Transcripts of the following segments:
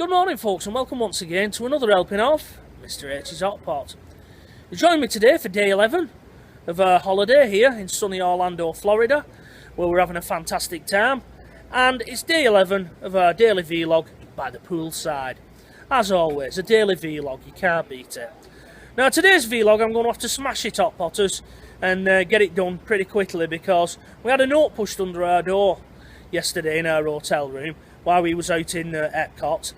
Good morning folks, and welcome once again to another helping of Mr H's Hot Pot. You join me today for day 11 of our holiday here in sunny Orlando, Florida, where we're having a fantastic time, and it's day 11 of our daily vlog by the poolside. As always, a daily vlog, you can't beat it. Now today's vlog I'm going to have to smash it, Hot Potters, and get it done pretty quickly because we had a note pushed under our door yesterday in our hotel room while we was out in Epcot,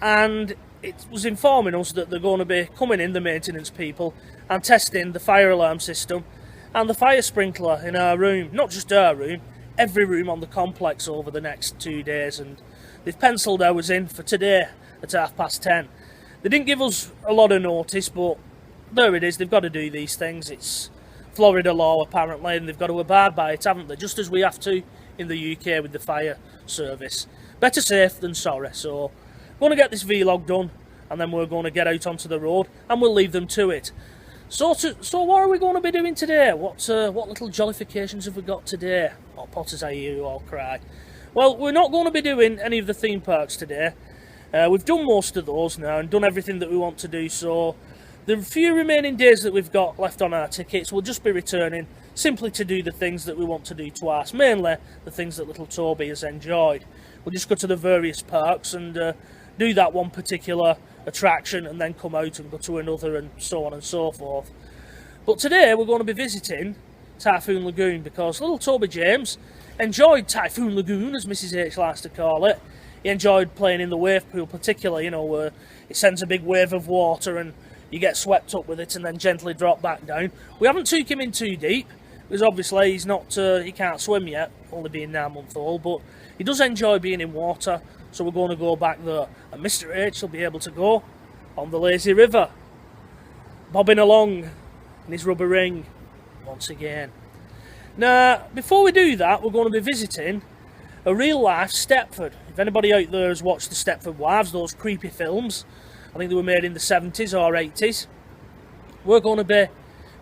and it was informing us that they're going to be coming in, the maintenance people, and testing the fire alarm system and the fire sprinkler in our room. Not just our room, every room on the complex over the next 2 days, and they've penciled ours in for today at 10:30. They didn't give us a lot of notice, but there it is, they've got to do these things. It's Florida law apparently, and they've got to abide by it, haven't they? Just as we have to in the UK with the fire service. Better safe than sorry. So I'm going to get this vlog done, and then we're going to get out onto the road and we'll leave them to it. So what are we going to be doing today? What little jollifications have we got today? Oh, Potters, I hear you all cry. Well, we're not going to be doing any of the theme parks today. We've done most of those now and done everything that we want to do, so the few remaining days that we've got left on our tickets, we'll just be returning simply to do the things that we want to do twice, mainly the things that little Toby has enjoyed. We'll just go to the various parks and do that one particular attraction and then come out and go to another and so on and so forth. But today we're going to be visiting Typhoon Lagoon because little Toby James enjoyed Typhoon Lagoon, as Mrs H likes to call it. He enjoyed playing in the wave pool particularly, you know, where it sends a big wave of water and you get swept up with it and then gently drop back down. We haven't took him in too deep because obviously he's not, he can't swim yet, only being 9 months old, but he does enjoy being in water, so we're going to go back there. And Mr H will be able to go on the lazy river, bobbing along in his rubber ring once again. Now, before we do that, we're going to be visiting a real-life Stepford. If anybody out there has watched the Stepford Wives, those creepy films, I think they were made in the 70s or 80s, we're going to be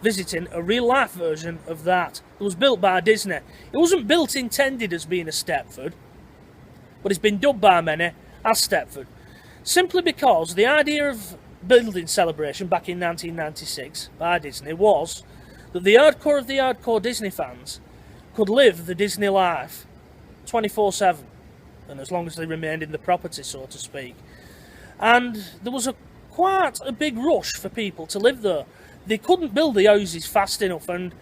visiting a real-life version of that. It was built by Disney. It wasn't built intended as being a Stepford, but it's been dubbed by many as Stepford, simply because the idea of building Celebration back in 1996 by Disney was that the hardcore of the hardcore Disney fans could live the Disney life 24/7, and as long as they remained in the property, so to speak. And there was quite a big rush for people to live there. They couldn't build the houses fast enough, and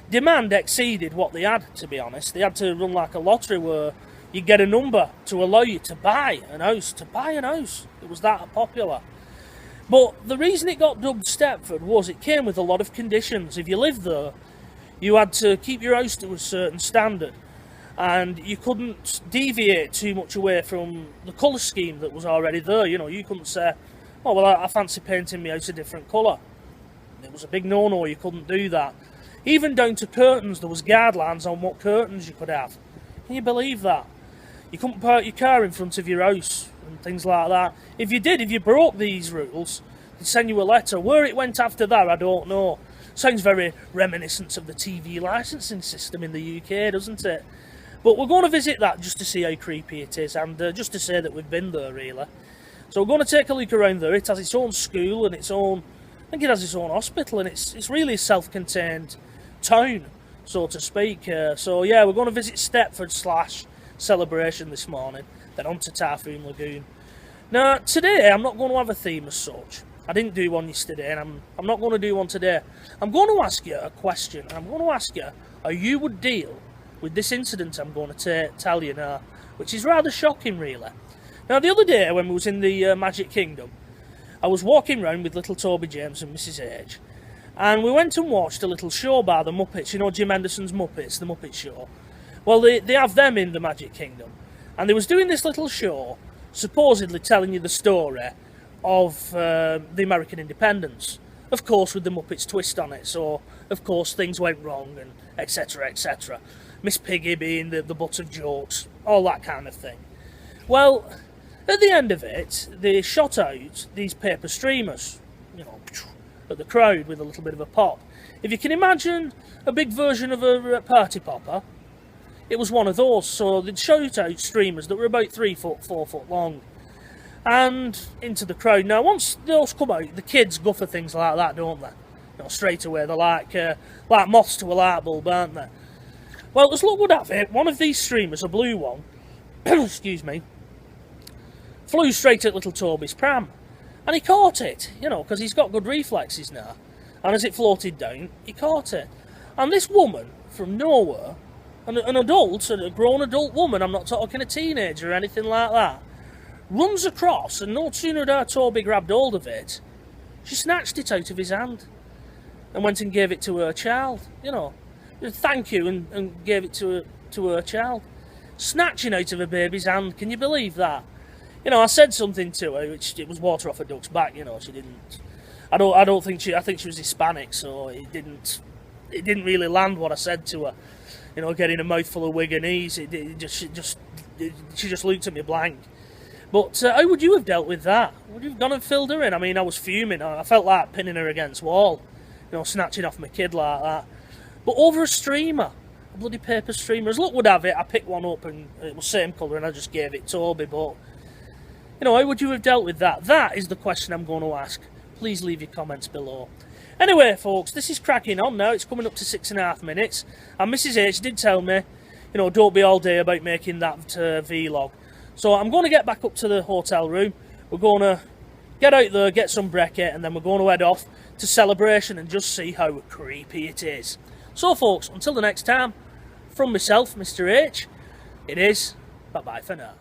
demand exceeded what they had, to be honest. They had to run like a lottery where you get a number to allow you to buy an house. It was that popular. But the reason it got dubbed Stepford was it came with a lot of conditions. If you lived there, you had to keep your house to a certain standard, and you couldn't deviate too much away from the colour scheme that was already there. You know, you couldn't say, oh well, I fancy painting my house a different colour. It was a big no-no, you couldn't do that. Even down to curtains, there was guidelines on what curtains you could have. Can you believe that? You couldn't park your car in front of your house and things like that. If you broke these rules, they'd send you a letter. Where it went after that, I don't know. Sounds very reminiscent of the TV licensing system in the UK, doesn't it? But we're going to visit that just to see how creepy it is, and just to say that we've been there, really. So we're going to take a look around there. It has its own school and its own, I think it has its own hospital, and it's really a self-contained town, so to speak. So yeah, we're going to visit Stepford / Celebration this morning, then on to Typhoon Lagoon. Now today I'm not going to have a theme as such. I didn't do one yesterday, and I'm not going to do one today. I'm going to ask you a question, and I'm going to ask you how you would deal with this incident I'm going to tell you now, which is rather shocking really. Now the other day when we was in the Magic Kingdom, I was walking round with little Toby James and Mrs H, and we went and watched a little show by the Muppets, you know, Jim Henderson's Muppets, the Muppet Show. Well, they have them in the Magic Kingdom, and they was doing this little show, supposedly telling you the story of the American independence, of course with the Muppets twist on it, so of course things went wrong and etc, etc. Miss Piggy being the butt of jokes, all that kind of thing. Well, at the end of it, they shot out these paper streamers, you know, at the crowd with a little bit of a pop. If you can imagine a big version of a party popper, it was one of those. So they'd shoot out streamers that were about 3 foot, 4 foot long. and into the crowd. Now, once those come out, the kids go for things like that, don't they? You know, straight away, they're like moths to a light bulb, aren't they? Well, as luck would have it, one of these streamers, a blue one, excuse me, flew straight at little Toby's pram. And he caught it, you know, because he's got good reflexes now. And as it floated down, he caught it. And this woman, from nowhere, an adult, a grown adult woman, I'm not talking a teenager or anything like that, runs across, and no sooner had our Toby grabbed hold of it, she snatched it out of his hand and went and gave it to her child, you know. Thank you, and gave it to her child. Snatching out of a baby's hand, can you believe that? You know, I said something to her, which it was water off a duck's back. You know, she didn't. I think she was Hispanic, so it didn't really land what I said to her. You know, getting a mouthful of Wiganese, she just looked at me blank. But how would you have dealt with that? Would you have gone and filled her in? I mean, I was fuming. I felt like pinning her against wall. You know, snatching off my kid like that. But over a streamer, a bloody paper streamer. As luck would have it, I picked one up and it was same colour, and I just gave it Toby. But you know, how would you have dealt with that? That is the question I'm going to ask. Please leave your comments below. Anyway, folks, this is cracking on now. It's coming up to 6.5 minutes. And Mrs. H did tell me, you know, don't be all day about making that vlog. So I'm going to get back up to the hotel room. We're going to get out there, get some brekkie, and then we're going to head off to Celebration and just see how creepy it is. So, folks, until the next time, from myself, Mr. H, it is bye-bye for now.